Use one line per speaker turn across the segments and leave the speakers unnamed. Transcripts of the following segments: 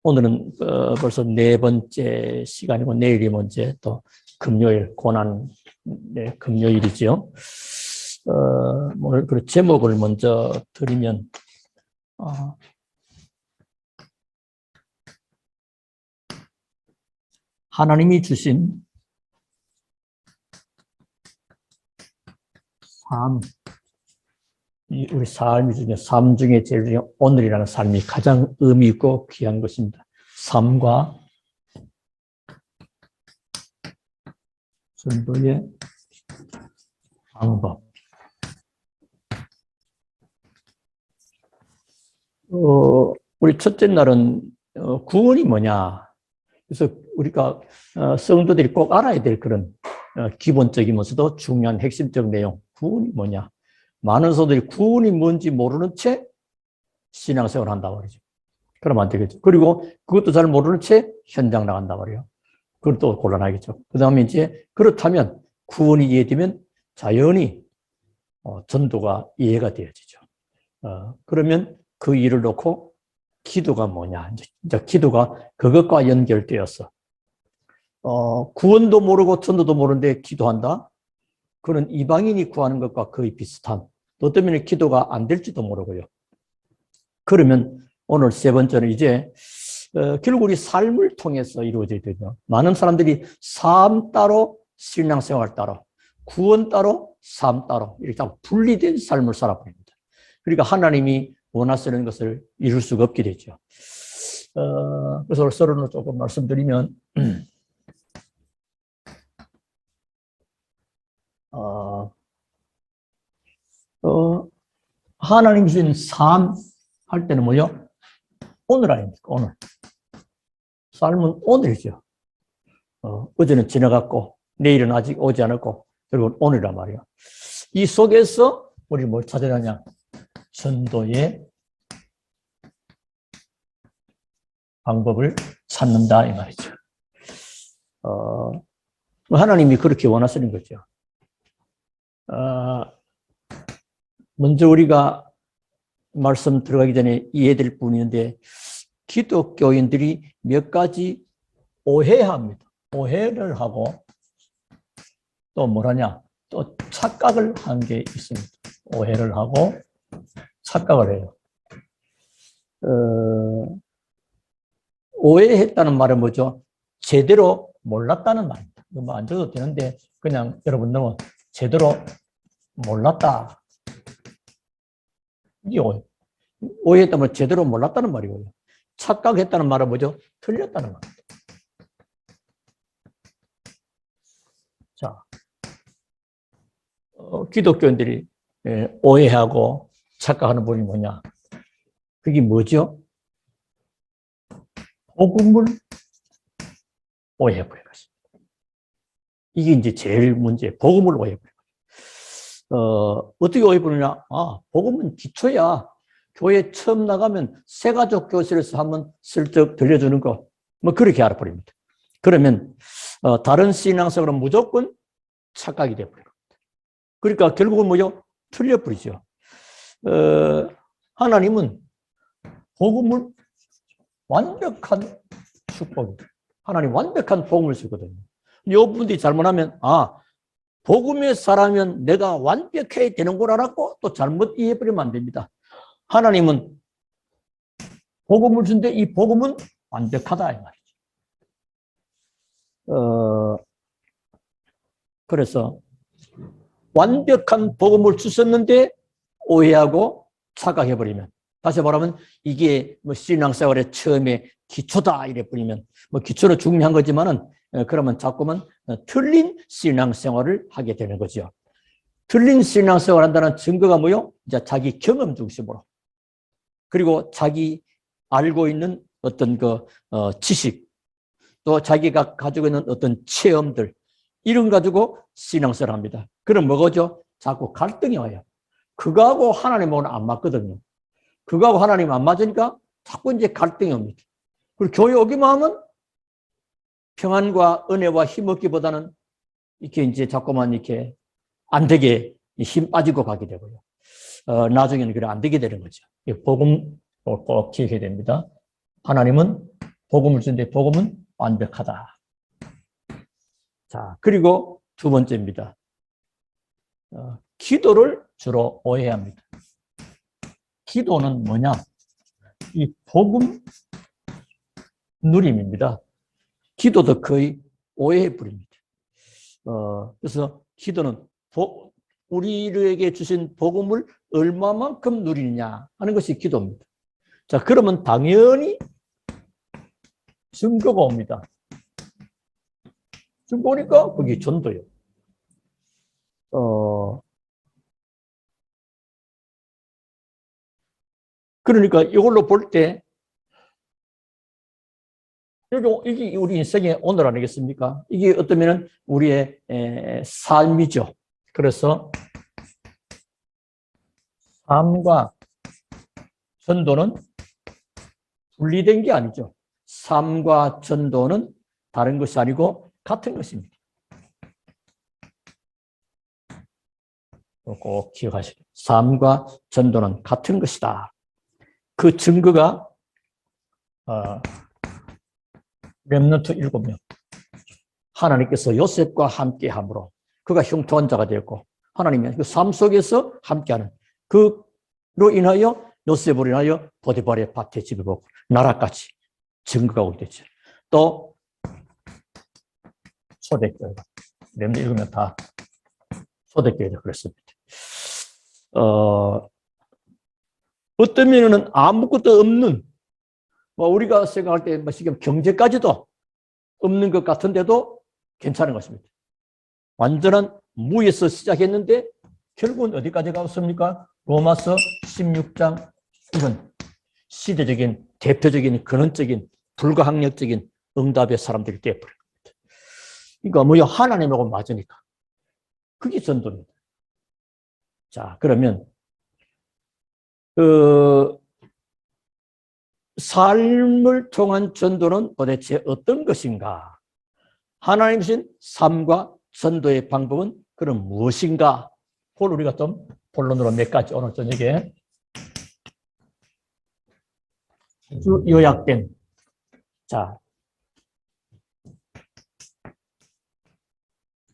오늘은 벌써 네 번째 시간이고 내일이 먼저 또 금요일 고난 금요일이죠. 오늘 그 제목을 먼저 드리면 하나님이 주신 삶, 우리 삶 중에 제일 오늘이라는 삶이 가장 의미 있고 귀한 것입니다. 삶과 전도의 방법. 우리 첫째 날은 구원이 뭐냐. 그래서 우리가 성도들이 꼭 알아야 될 그런 기본적이면서도 중요한 핵심적 내용. 구원이 뭐냐. 많은 성도들이 구원이 뭔지 모르는 채 신앙생활을 한다고 그러죠. 그러면 안 되겠죠. 그리고 그것도 잘 모르는 채 현장 나간단 말이에요. 그것도 곤란하겠죠. 그 다음에 이제 그렇다면 구원이 이해되면 자연히 전도가 이해가 되어지죠. 그러면 그 일을 놓고 기도가 뭐냐. 이제 기도가 그것과 연결되어서 구원도 모르고 전도도 모르는데 기도한다? 그는 이방인이 구하는 것과 거의 비슷한, 또 때문에 기도가 안 될지도 모르고요. 그러면 오늘 세 번째는 이제 결국 우리 삶을 통해서 이루어져야 되죠. 많은 사람들이 삶 따로 신앙생활 따로 구원 따로 삶 따로 이렇게 분리된 삶을 살아버립니다. 그러니까 하나님이 원하시는 것을 이룰 수가 없게 되죠. 그래서 서론을 조금 말씀드리면 하나님 주신 삶 할 때는 뭐요? 오늘 아닙니까? 오늘. 삶은 오늘이죠. 어제는 지나갔고 내일은 아직 오지 않았고 그리고 오늘이란 말이에요. 이 속에서 우리 뭘 찾아야 하냐? 전도의 방법을 찾는다 이 말이죠. 하나님이 그렇게 원하시는 거죠. 먼저 우리가 말씀 들어가기 전에 이해될 부분이 있는데 기독교인들이 몇 가지 오해합니다. 오해를 하고 또 뭐라냐? 또 착각을 한 게 있습니다. 오해를 하고 착각을 해요. 오해했다는 말은 뭐죠? 제대로 몰랐다는 말입니다. 이거 안 줘도 되는데 그냥 여러분 너무 제대로 몰랐다. 이게 오해했다면 제대로 몰랐다는 말이고요. 착각했다는 말은 뭐죠? 틀렸다는 말입니다. 자, 기독교인들이 오해하고 착각하는 부분이 뭐냐? 그게 뭐죠? 복음을 오해해버린 것입니다. 이게 이제 제일 문제, 복음을 오해해버린 거예요. 어떻게 오해해버리냐? 복음은 기초야. 교회 처음 나가면 새가족 교실에서 한번 슬쩍 들려주는 거, 뭐 그렇게 알아버립니다. 그러면 다른 신앙생활은 무조건 착각이 되어버립니다. 그러니까 결국은 뭐죠? 틀려버리죠. 하나님은 복음을 완벽한 축복입니다. 하나님 완벽한 복음을 주거든요. 여러분들이 잘못하면 복음의 사람이면 내가 완벽해야 되는 걸 알았고 또 잘못 이해해버리면 안 됩니다. 하나님은 복음을 준데 이 복음은 완벽하다 이 말이죠. 그래서 완벽한 복음을 주셨는데 오해하고 착각해버리면, 다시 말하면 이게 뭐 신앙생활의 처음에 기초다 이래 버리면, 뭐 기초는 중요한 거지만은 그러면 자꾸만 틀린 신앙생활을 하게 되는 거죠. 틀린 신앙생활을 한다는 증거가 뭐요? 이제 자기 경험 중심으로, 그리고 자기 알고 있는 어떤 지식, 또 자기가 가지고 있는 어떤 체험들, 이런 가지고 신앙생활을 합니다. 그럼 뭐죠? 자꾸 갈등이 와요. 그거하고 하나님하고는 안 맞거든요. 그거하고 하나님 안 맞으니까 자꾸 이제 갈등이 옵니다. 그리고 교회 오기만 하면 평안과 은혜와 힘없기보다는 이렇게 이제 자꾸만 이렇게 안 되게 힘 빠지고 가게 되고요. 나중에는 그래 안 되게 되는 거죠. 복음 꼭 기억해야 됩니다. 하나님은 복음을 주는데 복음은 완벽하다. 자, 그리고 두 번째입니다. 기도를 주로 오해합니다. 기도는 뭐냐? 이 복음 누림입니다. 기도도 거의 오해해 버립니다. 그래서 기도는 우리에게 주신 복음을 얼마만큼 누리느냐 하는 것이 기도입니다. 자, 그러면 당연히 증거가 옵니다. 증거 오니까 거기 전도요. 그러니까 이걸로 볼 때 이게 우리 인생의 오늘 아니겠습니까? 이게 어떠면 우리의 삶이죠. 그래서 삶과 전도는 분리된 게 아니죠. 삶과 전도는 다른 것이 아니고 같은 것입니다. 꼭 기억하시고, 삶과 전도는 같은 것이다. 그 증거가 렘넌트 7명. 하나님께서 요셉과 함께함으로 그가 흉통한 자가 되었고, 하나님이 그 삶 속에서 함께하는 그로 인하여 요셉으로 인하여 보디발의 밭에 집을 보고 나라까지 증거가 오게 됐죠. 또 초대교회가 렘넌트 7명 다 초대교회도 그렇습니다. 어떤 면에는 아무것도 없는, 우리가 생각할 때 지금 경제까지도 없는 것 같은데도 괜찮은 것입니다. 완전한 무에서 시작했는데 결국은 어디까지 갔습니까? 로마서 16장 이런 시대적인, 대표적인, 근원적인, 불가항력적인 응답의 사람들이 되어버린 겁니다. 그러니까 뭐요? 하나님하고 맞으니까. 그게 전도입니다. 자, 그러면 삶을 통한 전도는 도대체 어떤 것인가? 하나님 주신 삶과 전도의 방법은 그럼 무엇인가? 그걸 우리가 좀 본론으로 몇 가지 오늘 저녁에 아주 요약된, 자,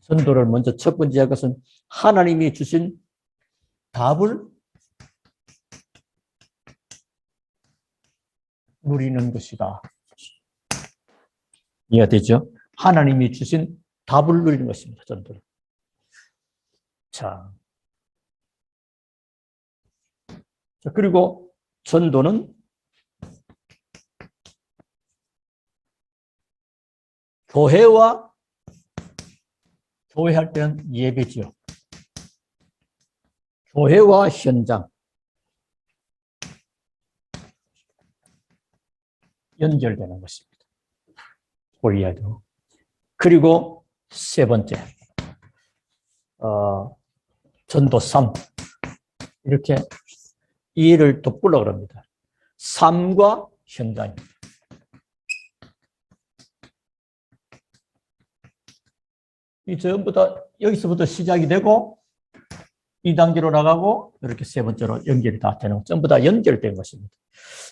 전도를 먼저 첫 번째 할 것은 하나님이 주신 답을 누리는 것이다. 이해가 되죠? 하나님이 주신 답을 누리는 것입니다. 전도는. 자, 그리고 전도는 교회할 때는 예배지요. 교회와 현장 연결되는 것입니다. 우리야도. 그리고 세 번째, 전도 3. 이렇게 이해를 돋보려고 합니다. 삶과 현장입니다. 이 전부 다 여기서부터 시작이 되고 2단계로 나가고 이렇게 세 번째로 연결이 다 되는, 전부 다 연결된 것입니다.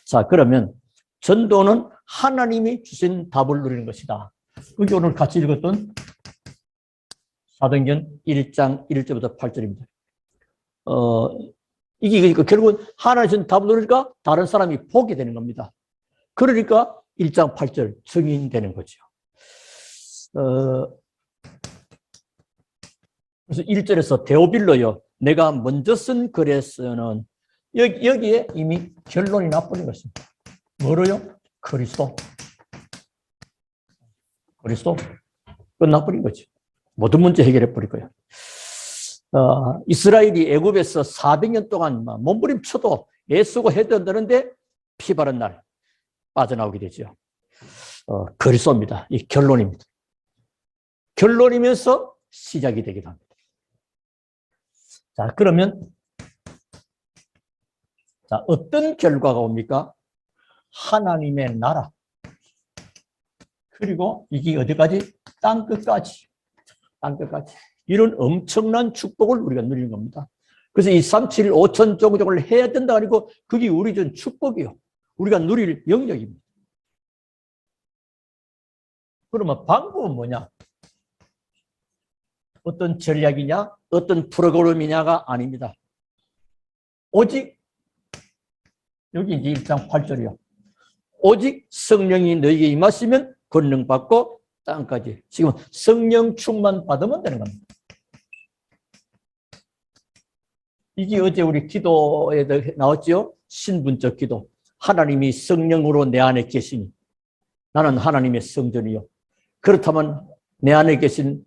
자, 그러면 전도는 하나님이 주신 답을 누리는 것이다. 그게 오늘 같이 읽었던 사도행전 1장 1절부터 8절입니다. 이게 결국은 하나님 주신 답을 누리니까 다른 사람이 보게 되는 겁니다. 그러니까 1장 8절 증인되는 거죠. 그래서 1절에서 데오빌로요, 내가 먼저 쓴 글에서는 여기에 이미 결론이 나버린 것입니다. 뭐로요? 그리스도. 끝나버린 거죠. 모든 문제 해결해 버릴 거예요. 이스라엘이 애굽에서 400년 동안 몸부림쳐도 애쓰고 해도 되는데 피 바른 날 빠져나오게 되죠. 그리스도입니다. 이 결론입니다. 결론이면서 시작이 되기도 합니다. 자, 그러면 자, 어떤 결과가 옵니까? 하나님의 나라. 그리고 이게 어디까지? 땅끝까지. 이런 엄청난 축복을 우리가 누리는 겁니다. 그래서 이 3, 7, 5천 종족을 해야 된다 아니고 그게 우리 전 축복이요. 우리가 누릴 영역입니다. 그러면 방법은 뭐냐? 어떤 전략이냐? 어떤 프로그램이냐가 아닙니다. 오직 여기 이제 1장 8절이요. 오직 성령이 너희에게 임하시면 권능 받고 땅까지. 지금 성령 충만 받으면 되는 겁니다. 이게 어제 우리 기도에 나왔죠? 신분적 기도. 하나님이 성령으로 내 안에 계시니 나는 하나님의 성전이요. 그렇다면 내 안에 계신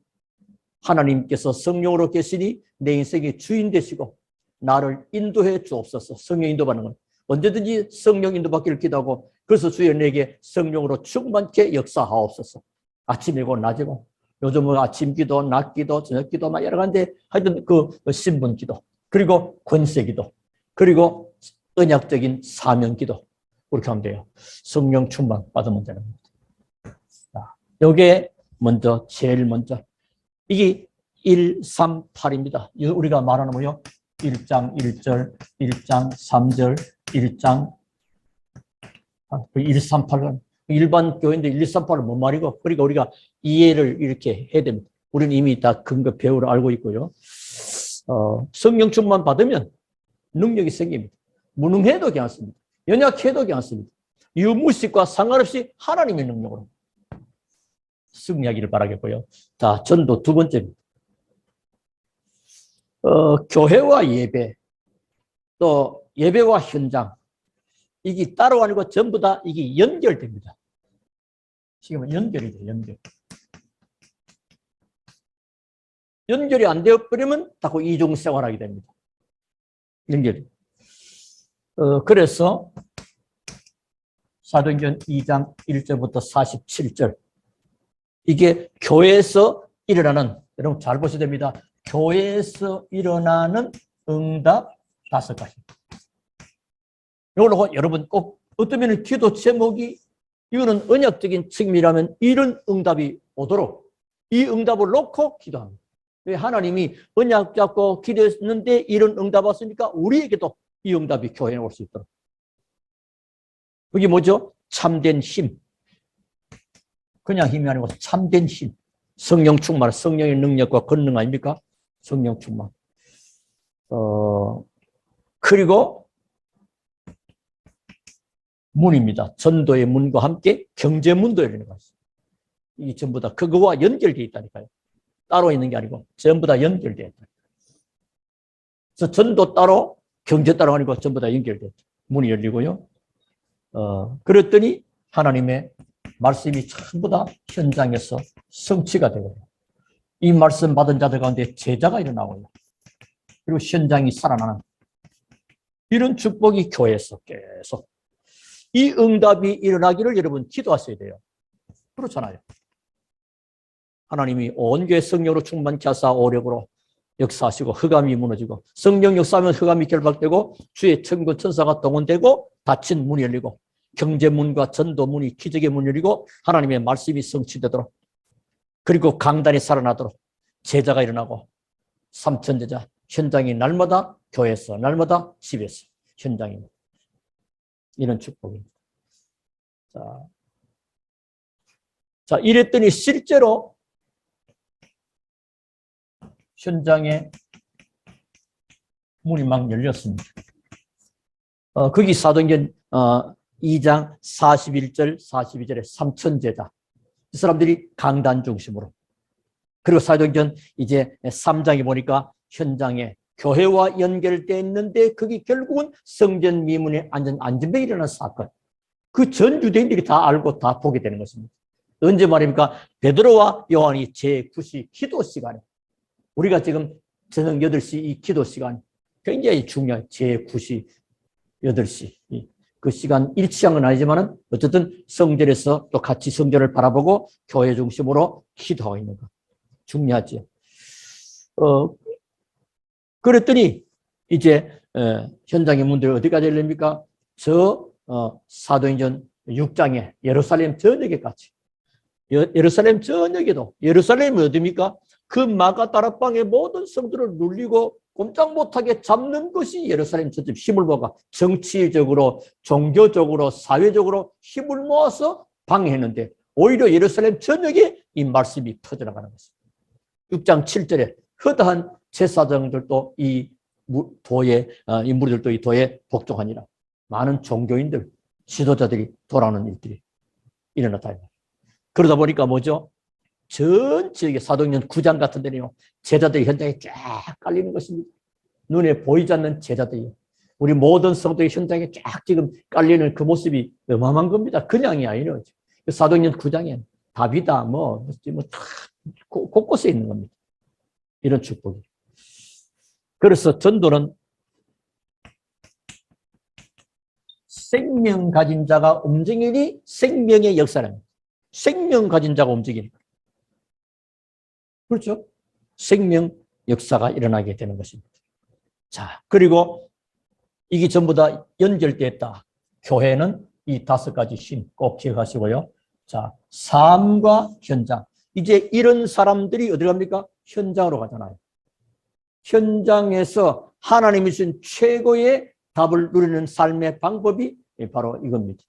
하나님께서 성령으로 계시니 내 인생의 주인 되시고 나를 인도해 주옵소서. 성령 인도받는 건 언제든지 성령 인도받기를 기도하고 그래서 주여 내게 성령으로 충만케 역사하옵소서. 아침이고 낮이고 요즘은 아침 기도, 낮 기도, 저녁 기도 막 여러 가지인데 하여튼 그 신분 기도 그리고 권세 기도 그리고 언약적인 사명 기도 그렇게 하면 돼요. 성령 충만 받으면 되는 겁니다. 자, 요게 먼저 제일 먼저 이게 138입니다. 우리가 말하는 뭐요? 1장 1절, 1장 3절, 1장 138. 일반 교회인데 138은 뭔 말이고 그러니까 우리가 이해를 이렇게 해야 됩니다. 우리는 이미 다 근거 배우러 알고 있고요. 성령 충만 받으면 능력이 생깁니다. 무능해도 괜찮습니다. 연약해도 괜찮습니다. 유무식과 상관없이 하나님의 능력으로 승리하기를 바라겠고요. 자, 전도 두 번째입니다. 교회와 예배, 또 예배와 현장, 이게 따로 아니고 전부 다 이게 연결됩니다. 지금은 연결이 돼요, 연결. 연결이 안 되어버리면 자꾸 이중생활하게 됩니다. 연결이. 그래서 사도행전 2장 1절부터 47절 이게 교회에서 일어나는 여러분 잘 보셔야 됩니다. 교회에서 일어나는 응답 5가지. 이걸로 여러분 꼭 어떤 면은 기도 제목이 이거는 언약적인 측면이라면 이런 응답이 오도록 이 응답을 놓고 기도합니다. 왜 하나님이 언약 잡고 기도했는데 이런 응답 왔으니까 우리에게도 이 응답이 교회에 올 수 있도록. 그게 뭐죠? 참된 힘. 그냥 힘이 아니고 참된 힘. 성령 충만, 성령의 능력과 권능 아닙니까? 성령 충만. 그리고 문입니다. 전도의 문과 함께 경제문도 열리는 것입니다. 이게 전부 다 그거와 연결되어 있다니까요. 따로 있는 게 아니고 전부 다 연결되어 있다. 그래서 전도 따로 경제 따로 아니고 전부 다 연결되어 있다. 문이 열리고요. 그랬더니 하나님의 말씀이 전부 다 현장에서 성취가 되고요. 이 말씀 받은 자들 가운데 제자가 일어나고요. 그리고 현장이 살아나는 이런 축복이 교회에서 계속 이 응답이 일어나기를 여러분 기도하셔야 돼요. 그렇잖아요. 하나님이 온 교회 성령으로 충만케 하사 오력으로 역사하시고 흑암이 무너지고 성령 역사하면 흑암이 결박되고 주의 천군 천사가 동원되고 닫힌 문이 열리고 경제문과 전도문이 기적의 문이 열리고 하나님의 말씀이 성취되도록 그리고 강단이 살아나도록 제자가 일어나고 삼천제자 현장이 날마다 교회에서 날마다 집에서 현장입니다. 이런 축복입니다. 자, 이랬더니 실제로 현장에 문이 막 열렸습니다. 거기 사도행전 2장 41절, 42절에 삼천제자. 이 사람들이 강단 중심으로. 그리고 사도행전 이제 3장에 보니까 현장에 교회와 연결되어 있는데 그게 결국은 성전 미문에 안전병이 일어난 사건. 그 전 유대인들이 다 알고 다 보게 되는 것입니다. 언제 말입니까? 베드로와 요한이 제9시 기도 시간에 우리가 지금 저녁 8시 이 기도 시간 굉장히 중요한 제9시 8시 그 시간 일치한 건 아니지만 어쨌든 성전에서 또 같이 성전을 바라보고 교회 중심으로 기도하고 있는 것 중요하죠. 그랬더니 이제 현장의 문들이 어디까지 열립니까? 사도행전 6장에 예루살렘 전역에까지. 예루살렘 전역에도 예루살렘이 어디입니까? 그 마가다락방의 모든 성들을 눌리고 꼼짝 못하게 잡는 것이 예루살렘 전체 힘을 모아 정치적으로 종교적으로 사회적으로 힘을 모아서 방해했는데 오히려 예루살렘 전역에 이 말씀이 퍼져나가는 것입니다. 6장 7절에 허다한 제사장들도 이 도에, 이 무리들도 이 도에 복종하니라. 많은 종교인들, 지도자들이 돌아오는 일들이 일어났다. 그러다 보니까 뭐죠? 전 지역에 사도행전 9장 같은 데는요, 제자들이 현장에 쫙 깔리는 것입니다. 눈에 보이지 않는 제자들이. 우리 모든 성도의 현장에 쫙 지금 깔리는 그 모습이 어마어마한 겁니다. 그냥이 아니에요. 사도행전 9장에 답이다, 다 곳곳에 있는 겁니다. 이런 축복이. 그래서 전도는 생명 가진 자가 움직이니 생명의 역사는 생명 가진 자가 움직이니까. 그렇죠? 생명 역사가 일어나게 되는 것입니다. 자, 그리고 이게 전부 다 연결됐다. 교회는 이 5가지 힘 꼭 기억하시고요. 자, 삶과 현장. 이제 이런 사람들이 어디 갑니까? 현장으로 가잖아요. 현장에서 하나님이 주신 최고의 답을 누리는 삶의 방법이 바로 이겁니다.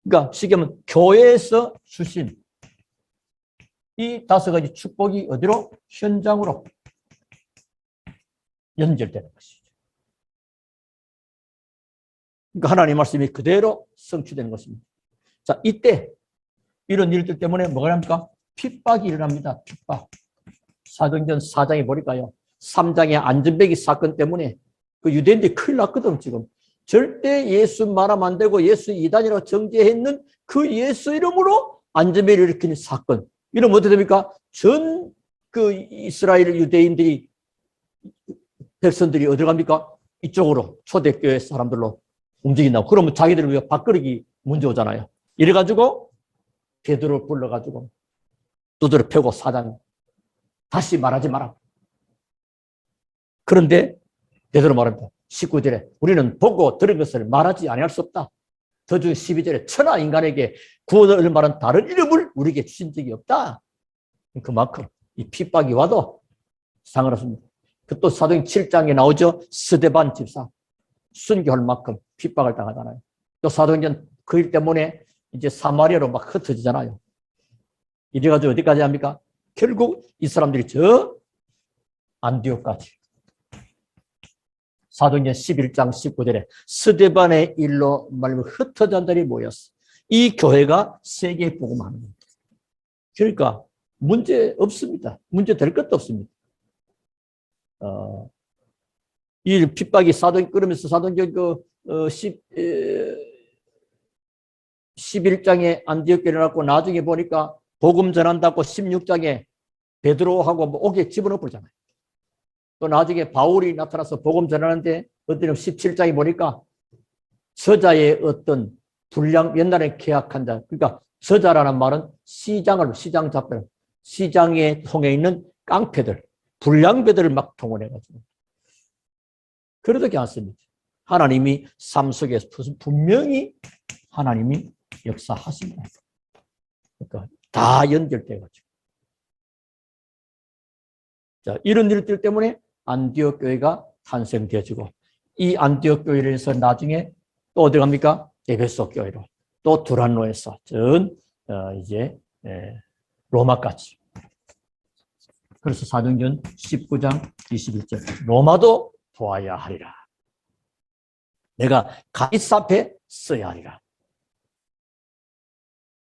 그러니까 쉽게 말하면 교회에서 주신 이 5가지 축복이 어디로? 현장으로 연결되는 것이죠. 그러니까 하나님 말씀이 그대로 성취되는 것입니다. 자, 이때 이런 일들 때문에 뭐가 합니까? 핍박이 일어납니다. 핍박. 사도행전 4장에 보니까요. 3장의 안전배기 사건 때문에 그 유대인들이 큰일 났거든, 지금. 절대 예수 말하면 안 되고 예수 이단이라고 정죄했는 그 예수 이름으로 안전배기를 일으키는 사건. 이러면 어떻게 됩니까? 전 그 이스라엘 유대인들이, 백성들이 어디로 갑니까? 이쪽으로 초대교회 사람들로 움직인다고. 그러면 자기들을 밥그릇이 문제 오잖아요. 이래가지고 베드로를 불러가지고 두드려 패고 사장 다시 말하지 마라. 그런데 베드로 말합니다. 19절에 우리는 보고 들은 것을 말하지 아니할 수 없다. 더 중 12절에 천하 인간에게 구원을 말한 다른 이름을 우리에게 주신 적이 없다. 그만큼 이 핍박이 와도 상관없습니다. 또 사도행 7장에 나오죠. 스데반 집사 순교할 만큼 핍박을 당하잖아요. 또 사도행전 그 일 때문에 이제 사마리아로 막 흩어지잖아요. 이래가지고 어디까지 합니까? 결국 이 사람들이 저 안디옥까지. 사도행전 11장 19절에 스데반의 일로 말하면 흩어진 자들이 모였어. 이 교회가 세계에 복음하는 겁니다. 그러니까 문제 없습니다. 문제 될 것도 없습니다. 이 핍박이 그러면서 사도행전 11장에 안디옥 교회를 낳고 나중에 보니까 복음 전한다고 16장에 베드로하고 옥에 집어넣어 버리잖아요. 또 나중에 바울이 나타나서 복음 전하는데 어떤 17장에 보니까 저자의 어떤 옛날에 계약한 자, 그러니까 저자라는 말은 시장 잡들, 시장에 통해 있는 깡패들, 불량배들을 막 동원해가지고. 그러지 않습니다. 하나님이 삶 속에서 분명히 하나님이 역사하십니다. 그러니까 다 연결돼가지고. 자, 이런 일들 때문에 안디옥 교회가 탄생되어지고, 이 안디옥 교회를 해서 나중에 또 어디 갑니까? 에베소 교회로, 또 두란노에서 이제 로마까지. 그래서 사도행전 19장 21절 로마도 도와야 하리라. 내가 가이사 앞에 써야 하리라.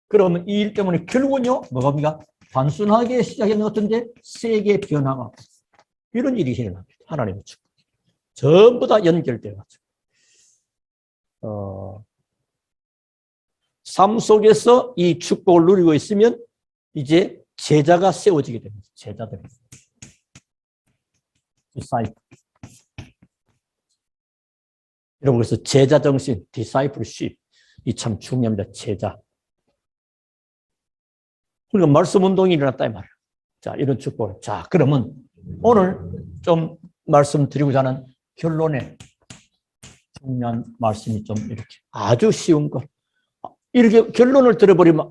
그러면 이 일 때문에 결국은요, 뭐가 단순하게 시작했는 것 같은데 세계 변화가 이런 일이 일어납니다. 하나님의 축복. 전부 다 연결돼가지고. 삶 속에서 이 축복을 누리고 있으면 이제 제자가 세워지게 됩니다. 제자들. 여러분, 그래서 제자 정신, discipleship, 이 참 중요합니다. 제자. 그러니까 말씀 운동이 일어났다 이 말이에요. 자, 이런 축복. 자, 그러면 오늘 좀 말씀드리고자 하는 결론에 중요한 말씀이 좀 이렇게 아주 쉬운 것. 이렇게 결론을 들어버리면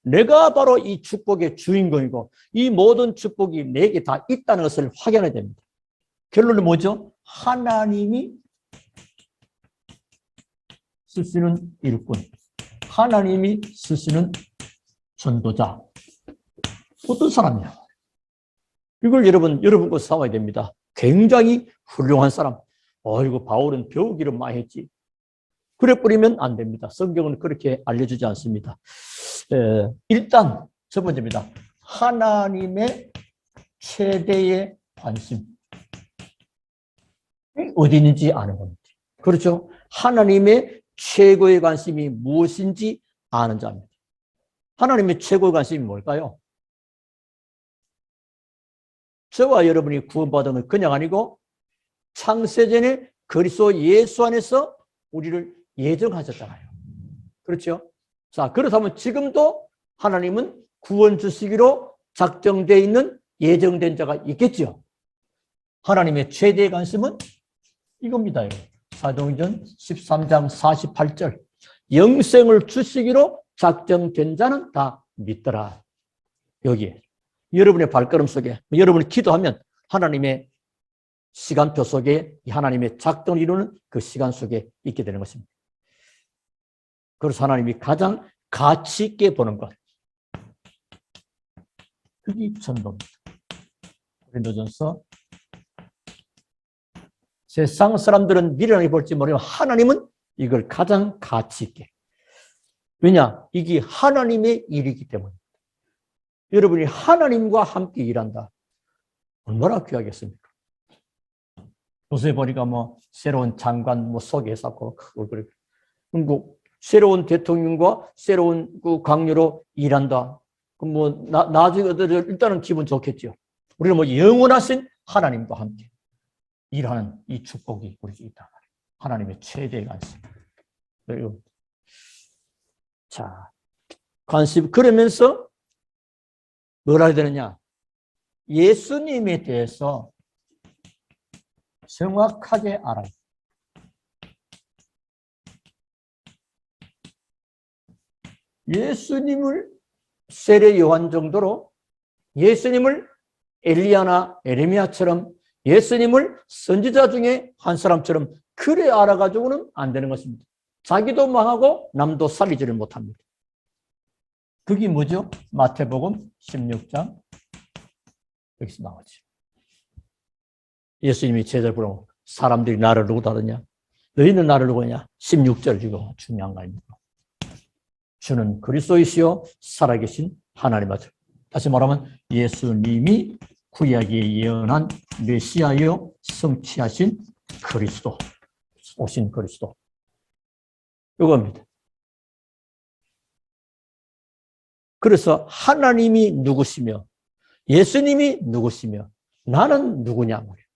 내가 바로 이 축복의 주인공이고 이 모든 축복이 내게 다 있다는 것을 확인해야 됩니다. 결론은 뭐죠? 하나님이 쓰시는 일꾼, 하나님이 쓰시는 전도자. 어떤 사람이냐? 이걸 여러분과 싸워야 됩니다. 굉장히 훌륭한 사람. 이거 바울은 배우기를 많이 했지. 그래 버리면 안 됩니다. 성경은 그렇게 알려주지 않습니다. 일단 첫 번째입니다. 하나님의 최대의 관심. 어디 있는지 아는 겁니다. 그렇죠? 하나님의 최고의 관심이 무엇인지 아는 자입니다. 하나님의 최고의 관심이 뭘까요? 저와 여러분이 구원받은 건 그냥 아니고 창세전에 그리스도 예수 안에서 우리를 예정하셨잖아요. 그렇죠? 자, 그렇다면 지금도 하나님은 구원 주시기로 작정되어 있는 예정된 자가 있겠죠. 하나님의 최대의 관심은 이겁니다. 사도행전 13장 48절. 영생을 주시기로 작정된 자는 다 믿더라. 여기에 여러분의 발걸음 속에 여러분이 기도하면 하나님의 시간표 속에 하나님의 작정을 이루는 그 시간 속에 있게 되는 것입니다. 그래서 하나님이 가장 가치 있게 보는 것. 그게 전도입니다. 고린도전서 세상 사람들은 미련하게 볼지 모르지만 하나님은 이걸 가장 가치 있게. 왜냐? 이게 하나님의 일이기 때문에. 여러분이 하나님과 함께 일한다. 얼마나 귀하겠습니까? 요새 보니까 새로운 장관 속에 쌓고 그래. 새로운 대통령과 새로운 그 강요로 일한다. 나중에 일단은 기분 좋겠죠. 우리는 영원하신 하나님과 함께 일하는 이 축복이 우리에게 있다. 하나님의 최대의 관심. 자, 관심. 그러면서 뭘 해야 되느냐? 예수님에 대해서 정확하게 알아요. 예수님을 세례 요한 정도로 예수님을 엘리야나 에레미야처럼 예수님을 선지자 중에 한 사람처럼 그래 알아가지고는 안 되는 것입니다. 자기도 망하고 남도 살리지를 못합니다. 그게 뭐죠? 마태복음 16장 여기서 나오죠. 예수님이 제자를 부르고 사람들이 나를 누구 다르냐? 너희는 나를 누구냐? 16절 이거 중요한 거 아닙니까? 주는 그리스도이시요 살아계신 하나님 아들. 다시 말하면 예수님이 구약에 예언한 메시아여 성취하신 그리스도, 오신 그리스도. 이겁니다. 그래서 하나님이 누구시며 예수님이 누구시며 나는 누구냐 말이에요.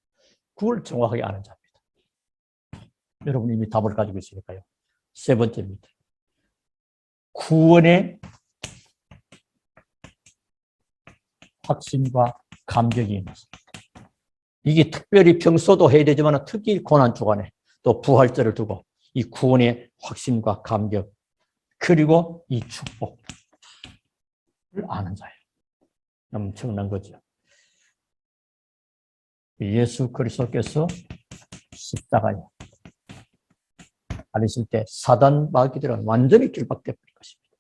그걸 정확하게 아는 자입니다. 여러분 이미 답을 가지고 있으니까요. 세 번째입니다. 구원의 확신과 감격이 있는 것입니다. 이게 특별히 평소도 해야 되지만 특히 고난 주간에 또 부활절을 두고 이 구원의 확신과 감격 그리고 이 축복을 아는 자예요. 엄청난 거죠. 예수 그리스도께서 십자가에 달리실 때 사단 마귀들은 완전히 결박돼 버린 것입니다.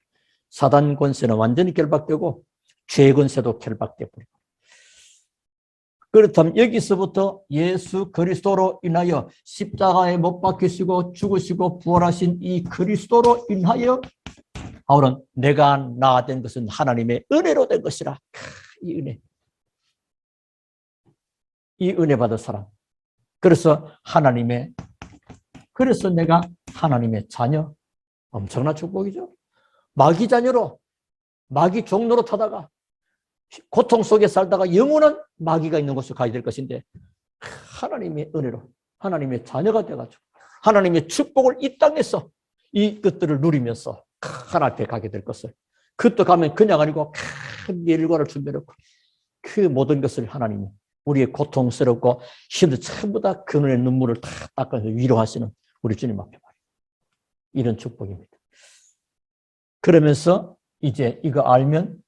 사단 권세는 완전히 결박되고 죄 권세도 결박돼 버리고. 그렇다면 여기서부터 예수 그리스도로 인하여 십자가에 못 박히시고 죽으시고 부활하신 이 그리스도로 인하여 바울은 내가 나 된 것은 하나님의 은혜로 된 것이라. 이 은혜. 이 은혜 받은 사람. 그래서 그래서 내가 하나님의 자녀. 엄청난 축복이죠. 마귀 자녀로, 마귀 종로로 타다가 고통 속에 살다가 영원한 마귀가 있는 곳을 가야 될 것인데 하나님의 은혜로 하나님의 자녀가 돼가지고 하나님의 축복을 이 땅에서 이것들을 누리면서 하나님 앞에 가게 될 것을 그것도 가면 그냥 아니고 큰 일과를 준비해놓고 그 모든 것을 하나님이 우리의 고통스럽고 힘들 전부 다 그늘의 눈물을 다 닦아서 위로하시는 우리 주님 앞에 말이에요. 이런 축복입니다. 그러면서 이제 이거 알면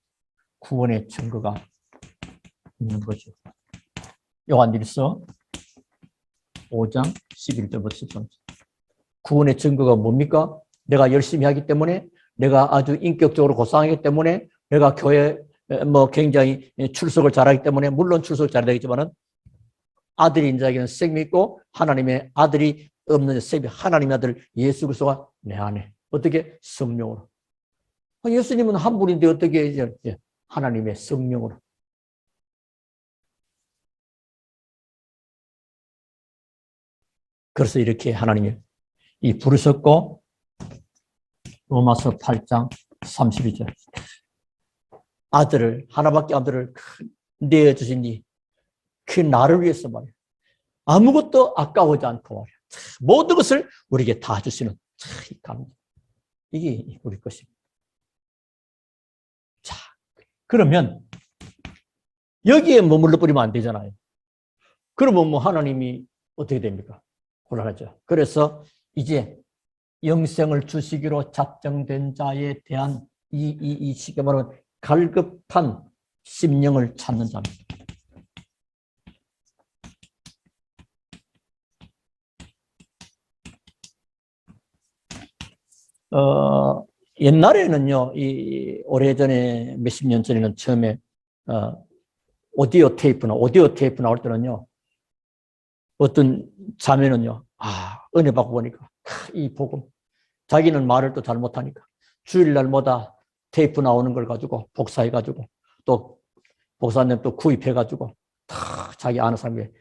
구원의 증거가 있는 거죠. 요한일서 5장 11절부터 13절. 구원의 증거가 뭡니까? 내가 열심히 하기 때문에 내가 아주 인격적으로 고상하기 때문에 내가 교회 뭐 굉장히 출석을 잘하기 때문에 물론 출석을 잘해야 되겠지만은 아들이 있는 자에게는 생명이 있고 하나님의 아들이 없는 생명, 하나님의 아들 예수 그리스도가 내 안에 어떻게 성령으로. 예수님은 한 분인데 어떻게 이제 하나님의 성령으로. 그래서 이렇게 하나님이 이 부르셨고 로마서 8장 32절 아들을 하나밖에 아들을 내어주시니 그 나를 위해서 말이야. 아무것도 아까워지 않고 말이야. 모든 것을 우리에게 다 주시는 이 감정. 이게 우리 것입니다. 자, 그러면 여기에 머물러 버리면 안 되잖아요. 그러면 뭐 하나님이 어떻게 됩니까? 곤란하죠. 그래서 이제 영생을 주시기로 작정된 자에 대한 이 시계 말하면 갈급한 심령을 찾는 자입니다. 옛날에는요, 오래전에 몇십 년 전에는 처음에, 오디오 테이프 나올 때는요, 어떤 자매는요, 은혜 받고 보니까, 이 복음, 자기는 말을 또 잘 못하니까, 주일날마다 테이프 나오는 걸 가지고, 복사해가지고, 또, 복사님 또 구입해가지고, 다 자기 아는 사람에게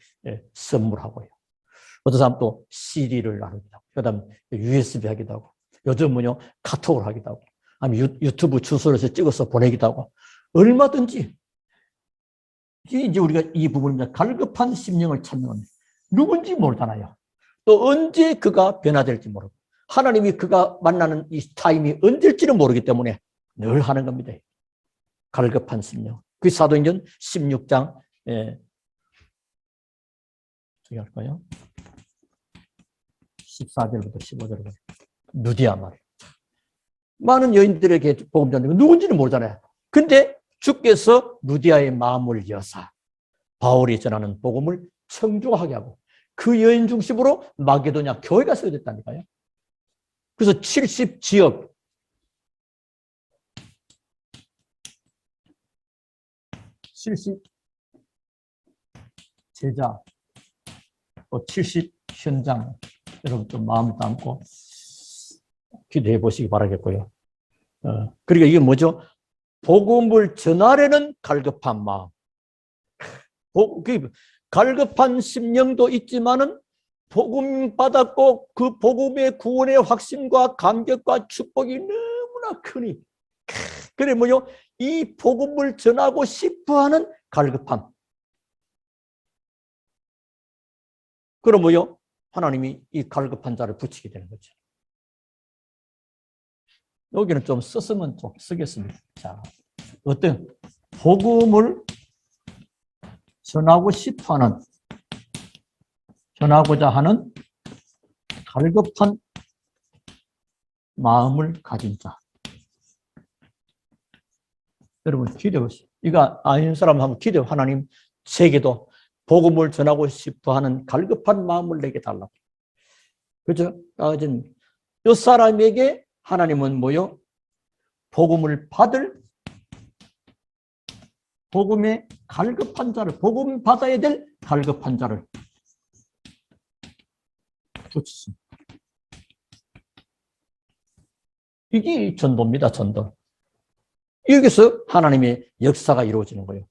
선물하고요. 어떤 사람 또 CD를 나누기도 하고, 그 다음 USB 하기도 하고, 요즘은요, 카톡을 하기도 하고, 아니면 유튜브 주소를 찍어서 보내기도 하고, 얼마든지. 이제 우리가 이 부분입니다. 갈급한 심령을 찾는 겁니다. 누군지 모르잖아요. 또 언제 그가 변화될지 모르고, 하나님이 그가 만나는 이 타임이 언제일지는 모르기 때문에 늘 하는 겁니다. 갈급한 심령. 그 사도행전 16장, 저기 할까요? 14절부터 15절까지. 누디아 말이에요. 많은 여인들에게 복음 전하는 누군지는 모르잖아요. 근데 주께서 누디아의 마음을 여사 바울이 전하는 복음을 청중하게 하고 그 여인 중심으로 마게도냐 교회가 세워졌다니까요. 그래서 70지역 70 제자 또 70 현장 여러분 좀 마음을 담고 기도해 보시기 바라겠고요. 그리고 이게 뭐죠? 복음을 전하려는 갈급한 마음. 갈급한 심령도 있지만은 복음 받았고 그 복음의 구원의 확신과 감격과 축복이 너무나 크니 그래 뭐요? 이 복음을 전하고 싶어하는 갈급함. 그럼 뭐요? 하나님이 이 갈급한 자를 붙이게 되는 거죠. 여기는 좀 썼으면 좀 쓰겠습니다. 자, 어떤 복음을 전하고자 하는 갈급한 마음을 가진 자. 여러분 기도해 보세요. 이거 아닌 사람 한번 기도해. 하나님 제게도 복음을 전하고 싶어하는 갈급한 마음을 내게 달라고. 그렇죠? 이 사람에게 하나님은 뭐요? 복음을 받을 복음의 갈급한 자를 복음 받아야 될 갈급한 자를 붙이십니다. 이게 전도입니다. 전도. 여기서 하나님의 역사가 이루어지는 거예요.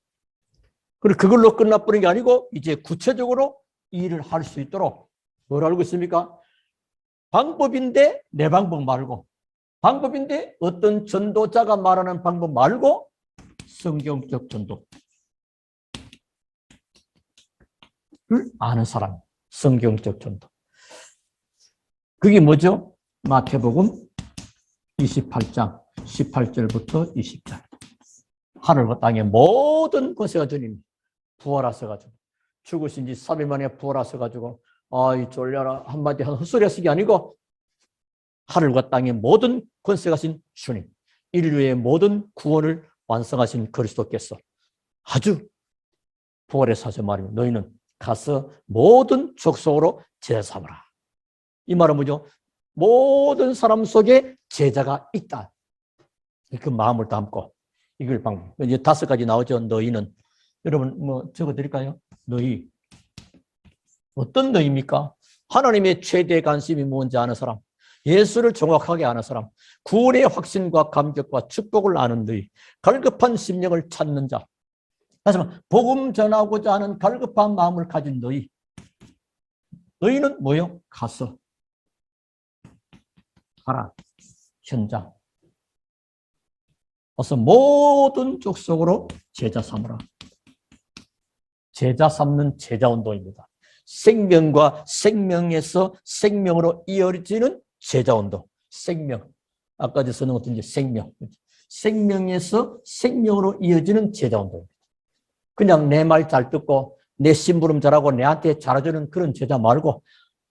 그리고 그걸로 끝나버린 게 아니고 이제 구체적으로 일을 할 수 있도록 뭘 알고 있습니까? 방법인데 내 방법 말고 방법인데 어떤 전도자가 말하는 방법 말고 성경적 전도를 아는 사람, 성경적 전도. 그게 뭐죠? 마태복음 28장 18절부터 20절. 하늘과 땅의 모든 권세가 주님 부활하셔가지고 죽으신 지 3일 만에 부활하셔가지고 아이 졸려라 한마디 한 헛소리 하시는 게 아니고 하늘과 땅의 모든 권세가 신 주님 인류의 모든 구원을 완성하신 그리스도께서 아주 부활해서 하신 말입니다. 너희는 가서 모든 족속으로 제자 삼으라. 이 말은 뭐죠? 모든 사람 속에 제자가 있다. 그 마음을 담고 이걸 방법. 이제 5가지 나오죠. 너희는. 여러분 뭐 적어드릴까요? 너희. 어떤 너희입니까? 하나님의 최대 관심이 뭔지 아는 사람, 예수를 정확하게 아는 사람, 구원의 확신과 감격과 축복을 아는 너희, 갈급한 심령을 찾는 자. 다시 말해 복음 전하고자 하는 갈급한 마음을 가진 너희. 너희는 뭐요? 가서 가라. 현장. 어서 모든 족속으로 제자 삼으라. 제자 삼는 제자 운동입니다. 생명과 생명에서 생명으로 이어지는 제자 운동. 생명. 아까 저서는 어떤지 생명. 생명에서 생명으로 이어지는 제자 운동입니다. 그냥 내 말 잘 듣고 내 심부름 잘하고 내한테 잘해주는 그런 제자 말고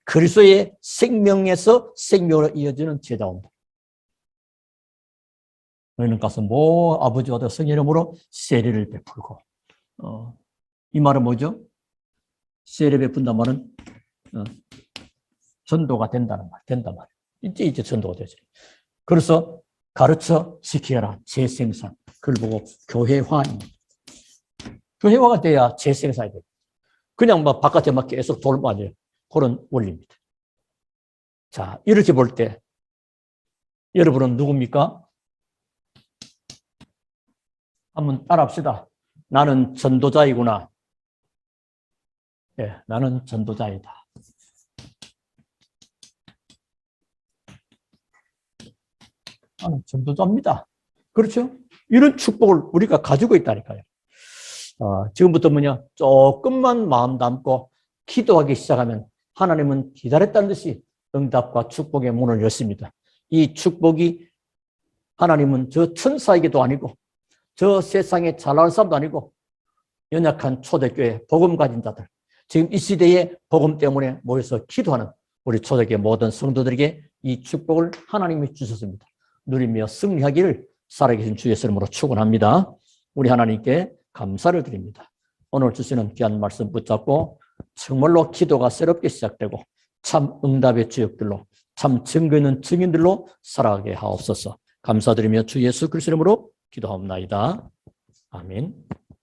그리스도의 생명에서 생명으로 이어지는 제자 운동. 너희는 가서 아버지와 더 성령 이름으로 세례를 베풀고. 이 말은 뭐죠? 세례 베푼단 말은 전도가 된단 말이에요. 이제 전도가 되죠. 그래서 가르쳐 지켜라. 재생산. 그걸 보고 교회화입니다. 교회화가 돼야 재생산이 돼요. 그냥 막 바깥에 막 계속 돌면 안 돼요. 그런 원리입니다. 자, 이렇게 볼 때 여러분은 누굽니까? 한번 따라합시다. 나는 전도자이구나. 네, 나는 전도자이다. 나는 전도자입니다. 그렇죠? 이런 축복을 우리가 가지고 있다니까요. 지금부터 조금만 마음 담고 기도하기 시작하면 하나님은 기다렸다는 듯이 응답과 축복의 문을 여십니다. 이 축복이 하나님은 저 천사에게도 아니고 저 세상에 잘 나가는 사람도 아니고 연약한 초대교회 복음 가진 자들, 지금 이 시대에 복음 때문에 모여서 기도하는 우리 초대교회 모든 성도들에게 이 축복을 하나님이 주셨습니다. 누리며 승리하기를 살아계신 주 예수 이름으로 축원합니다. 우리 하나님께 감사를 드립니다. 오늘 주시는 귀한 말씀 붙잡고 정말로 기도가 새롭게 시작되고 참 응답의 주역들로 참 증거 있는 증인들로 살아가게 하옵소서. 감사드리며 주 예수 그리스도 이름으로 기도하옵나이다. 아멘.